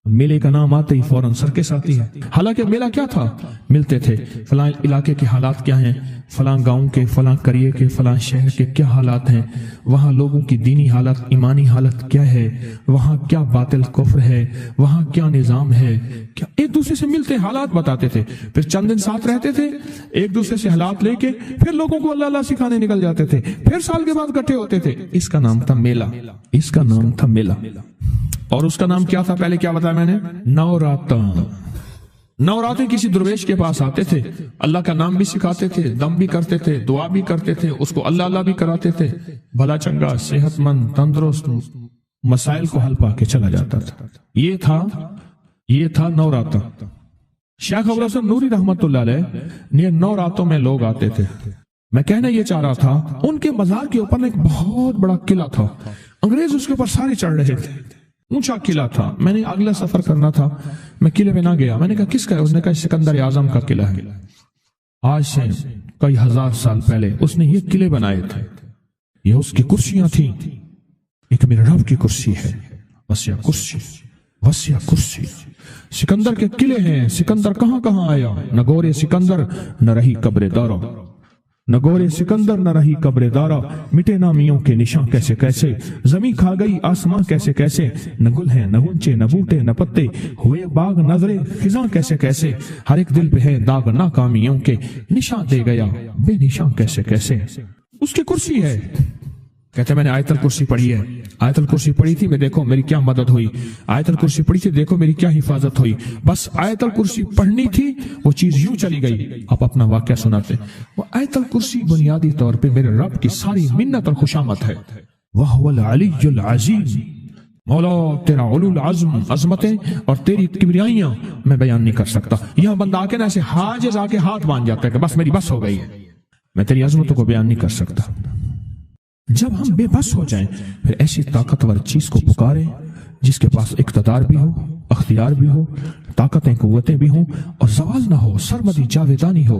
میلے کا نام آتے ہی فوراً سرکس آتی ہے۔ حالانکہ میلہ کیا تھا؟ ملتے تھے، فلاں علاقے کے حالات کیا ہیں، فلاں گاؤں کے، فلاں قریے کے، فلاں شہر کے کیا حالات ہیں، وہاں لوگوں کی دینی حالت، ایمانی حالت کیا ہے، وہاں کیا باطل کفر ہے، وہاں کیا نظام ہے، کیا ایک دوسرے سے ملتے حالات بتاتے تھے، پھر چند دن ساتھ رہتے تھے، ایک دوسرے سے حالات لے کے پھر لوگوں کو اللہ اللہ سکھانے نکل جاتے تھے، پھر سال کے بعد اکٹھے ہوتے تھے۔ اس کا نام تھا میلہ، اس کا نام تھا میلہ۔ اور اس کا نام کیا تھا؟ پہلے کیا بتایا میں نے؟ نوراتاں۔ نوراتیں کسی درویش کے پاس آتے تھے، اللہ کا نام بھی سکھاتے تھے، دم بھی کرتے تھے، دعا بھی کرتے تھے، اس کو اللہ اللہ بھی کراتے تھے، بھلا چنگا، صحت مند، تندرست، مسائل کو حل پا کے چلا جاتا تھا۔ یہ تھا نوراتاں۔ شیخ ابو الحسن نوری رحمت اللہ علیہ، یہ نوراتوں میں لوگ آتے تھے۔ میں کہنا یہ چاہ رہا تھا، ان کے مزار کے اوپر ایک بہت بڑا قلعہ تھا، انگریز اس کے اوپر سارے چڑھ رہے تھے، اونچا قلعہ تھا۔ میں نے اگلا سفر کرنا تھا، میں قلعے میں نہ گیا۔ میں نے کہا کس کا ہے؟ اس نے کہا سکندر اعظم کا قلعہ ہے، آج سے کئی ہزار سال پہلے اس نے یہ قلعے بنائے تھے، یہ اس کی کرسیاں تھیں، ایک میرے رب کی کرسی ہے، وسیع کرسی، وسیع کرسی۔ سکندر کے قلعے ہیں، سکندر کہاں کہاں آیا، نہ گورے سکندر نہ رہی قبر دارا، نہ گورے سکندر نہ رہی قبر دارا، مٹے نامیوں کے نشان کیسے کیسے، زمین کھا گئی آسمان کیسے کیسے، نہ گل ہیں نہ گنچے نہ بوٹے نہ پتے، ہوئے باغ نظرے خزاں کیسے کیسے، ہر ایک دل پہ ہے داغ ناکامیوں کے، نشان دے گیا بے نشان کیسے کیسے۔ اس کی کرسی ہے، کہتے میں نے آیت الکرسی پڑھی ہے، آیت الکرسی پڑھی تھی، میں دیکھو میری کیا مدد ہوئی، آیت الکرسی پڑھی تھی، دیکھو میری کیا حفاظت ہوئی۔ بس آیت الکرسی پڑھنی تھی، وہ چیز یوں چلی گئی۔ آپ اپنا واقعہ سناتے، وہ آیت الکرسی بنیادی طور پہ میرے رب کی ساری منت اور خوشامد ہے۔ وَهُوَ الْعَلِيُّ الْعَظِيمُ، مولا تیرا علو العظم، عظمتیں اور تیری کبریائیاں میں بیان نہیں کر سکتا۔ یہاں بندہ آ کے نا ایسے حاجز آ کے ہاتھ باندھ جاتا ہے کہ بس میری بس ہو گئی ہے، میں تیری عظمتوں کو بیان نہیں کر سکتا۔ جب ہم بے بس ہو جائیں، پھر ایسی طاقتور چیز کو پکاریں جس کے پاس اقتدار بھی ہو، اختیار بھی ہو، طاقتیں قوتیں بھی ہوں، اور زوال نہ ہو، سرمدی جاویدانی ہو۔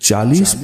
40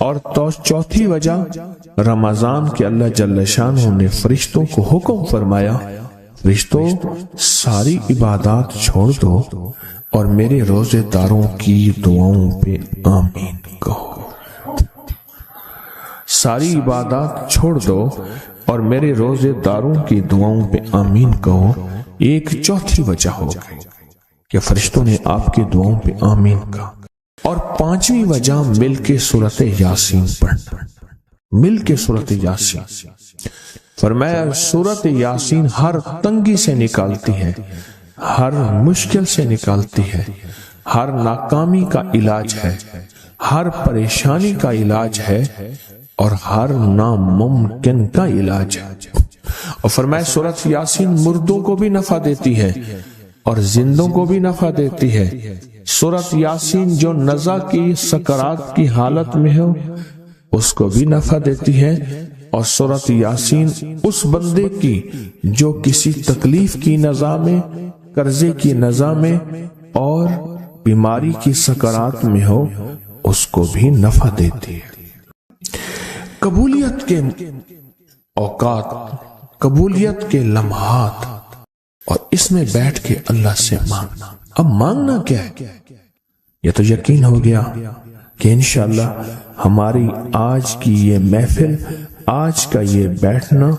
اور تو چوتھی وجہ رمضان کے اللہ جل شانہ نے فرشتوں کو حکم فرمایا، فرشتوں ساری عبادات چھوڑ دو اور میرے روزے داروں کی دعاؤں پہ آمین کہو۔ ساری عبادات چھوڑ دو اور میرے روزے داروں کی دعاؤں پہ آمین کہو۔ ایک چوتھی وجہ ہو گئی کہ فرشتوں نے آپ کی دعاؤں پہ آمین کہا۔ اور پانچویں وجہ مل کے سورۃ یاسین پڑھنا، مل کے سورۃ یاسین۔ فرمایا سورۃ یاسین ہر تنگی سے نکالتی ہے، ہر مشکل سے نکالتی ہے، ہر ناکامی کا علاج ہے، ہر پریشانی کا علاج ہے اور ہر ناممکن کا علاج ہے۔ اور فرمایا سورۃ یاسین مردوں کو بھی نفع دیتی ہے اور زندوں کو بھی نفع دیتی ہے۔ سورۃ یاسین جو نزع کی سکرات کی حالت میں ہو اس کو بھی نفع دیتی ہے، اور سورۃ یاسین اس بندے کی جو کسی تکلیف کی نزع میں، قرضے کی نزع میں اور بیماری کی سکرات میں ہو اس کو بھی نفع دیتی ہے۔ قبولیت کے اوقات، قبولیت کے لمحات، اور اس میں بیٹھ کے اللہ سے مانگنا۔ اب مانگنا کیا ہے؟ یہ تو یقین ہو گیا کہ انشاءاللہ ہماری آج کی یہ محفل، آج کا یہ بیٹھنا،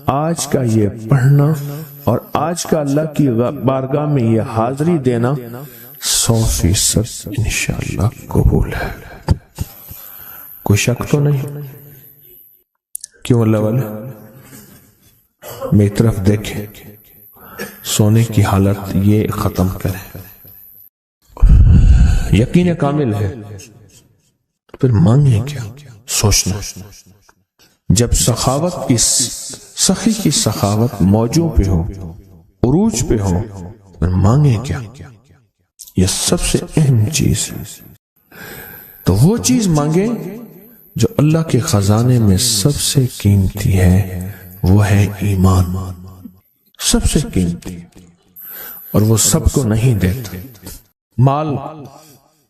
آج کا یہ پڑھنا اور آج کا اللہ کی بارگاہ میں یہ حاضری دینا 100% انشاءاللہ قبول ہے۔ کوئی شک تو نہیں؟ کیوں اللہ والے میری طرف دیکھیں، سونے کی حالت یہ ختم کریں، یقین کامل ہے، پھر مانگیں کیا؟ سوچنا۔ جب سخاوت کی سخی کی سخاوت موجوں پہ ہو، عروج پہ ہو، پھر مانگیں کیا؟ یہ سب سے اہم چیز ہے۔ تو وہ چیز مانگیں جو اللہ کے خزانے میں سب سے قیمتی ہے، وہ ہے ایمان، سب سے قیمتی، اور وہ سب کو نہیں دیتا۔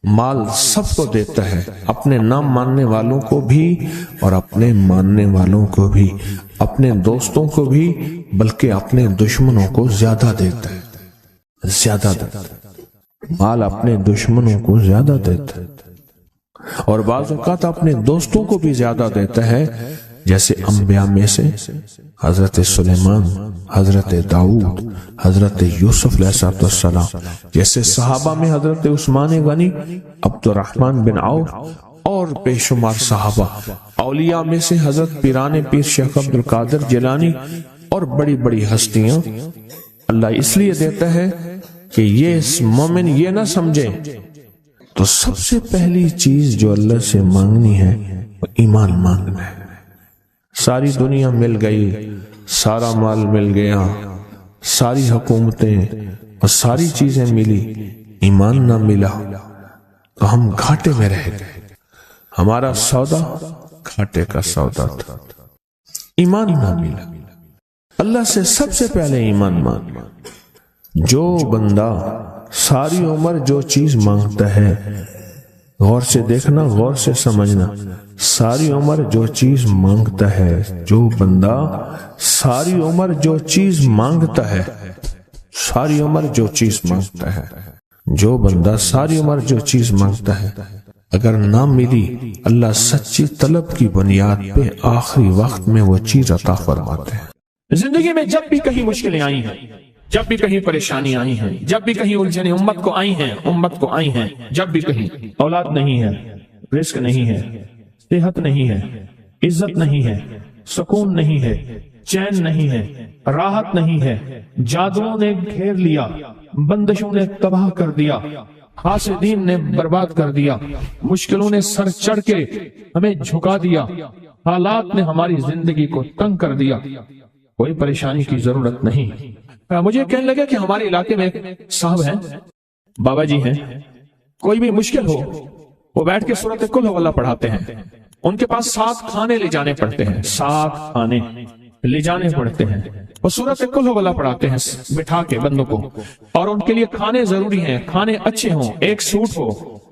مال سب کو دیتا ہے، اپنے نہ ماننے والوں کو بھی اور اپنے ماننے والوں کو بھی، اپنے دوستوں کو بھی، بلکہ اپنے دشمنوں کو زیادہ دیتا ہے، زیادہ دیتا ہے۔ مال اپنے دشمنوں کو زیادہ دیتا ہے اور بعض اوقات اپنے دوستوں کو بھی زیادہ دیتا ہے، جیسے انبیاء میں سے حضرت سلیمان، حضرت داؤد، حضرت یوسف علیہ السلام، جیسے صحابہ میں حضرت عثمان غنی، عبد الرحمن بن عوف اور بے شمار صحابہ، اولیاء میں سے حضرت پیران پیر شیخ عبد القادر جیلانی اور بڑی بڑی ہستیاں۔ اللہ اس لیے دیتا ہے کہ یہ مومن یہ نہ سمجھے، تو سب سے پہلی چیز جو اللہ سے مانگنی ہے وہ ایمان مانگنا ہے۔ ساری دنیا مل گئی، سارا مال مل گیا، ساری حکومتیں اور ساری چیزیں ملی، ایمان نہ ملا تو ہم گھاٹے میں رہ گئے۔ ہمارا سودا گھاٹے کا سودا تھا، ایمان نہ ملا۔ اللہ سے سب سے پہلے ایمان مانگنا۔ جو بندہ ساری عمر جو چیز مانگتا ہے، غور سے دیکھنا، غور سے سمجھنا، ساری عمر جو چیز مانگتا ہے، جو بندہ ساری عمر جو چیز مانگتا ہے، ساری عمر جو چیز مانگتا ہے، جو بندہ ساری عمر جو چیز مانگتا ہے، اگر نہ ملی، اللہ سچی طلب کی بنیاد پہ آخری وقت میں وہ چیز عطا فرماتے ہیں۔ زندگی میں جب بھی کہیں مشکلیں آئی ہیں، جب بھی کہیں پریشانی آئی ہیں، جب بھی کہیں الجھنیں امت کو آئی ہیں، جب بھی کہیں اولاد نہیں ہے، رزق نہیں ہے، صحت نہیں ہے، عزت نہیں ہے، سکون نہیں ہے، چین نہیں ہے، راحت نہیں ہے، جادوؤں نے گھیر لیا، بندشوں نے تباہ کر دیا، حاسدین نے برباد کر دیا، مشکلوں نے سر چڑھ کے ہمیں جھکا دیا، حالات نے ہماری زندگی کو تنگ کر دیا، کوئی پریشانی کی ضرورت نہیں۔ مجھے کہنے لگا کہ ہمارے علاقے میں ایک صاحب ہیں، بابا جی ہیں، کوئی بھی مشکل ہو وہ بیٹھ کے سورۃ کل ہو اللہ پڑھاتے ہیں۔ ان کے پاس 7 کھانے لے جانے پڑتے ہیں، 7 کھانے لے جانے پڑتے ہیں، وہ سورۃ کل ہو اللہ پڑھاتے ہیں بٹھا کے بندوں کو، اور ان کے لیے کھانے ضروری ہیں، کھانے اچھے ہوں، ایک سوٹ ہو،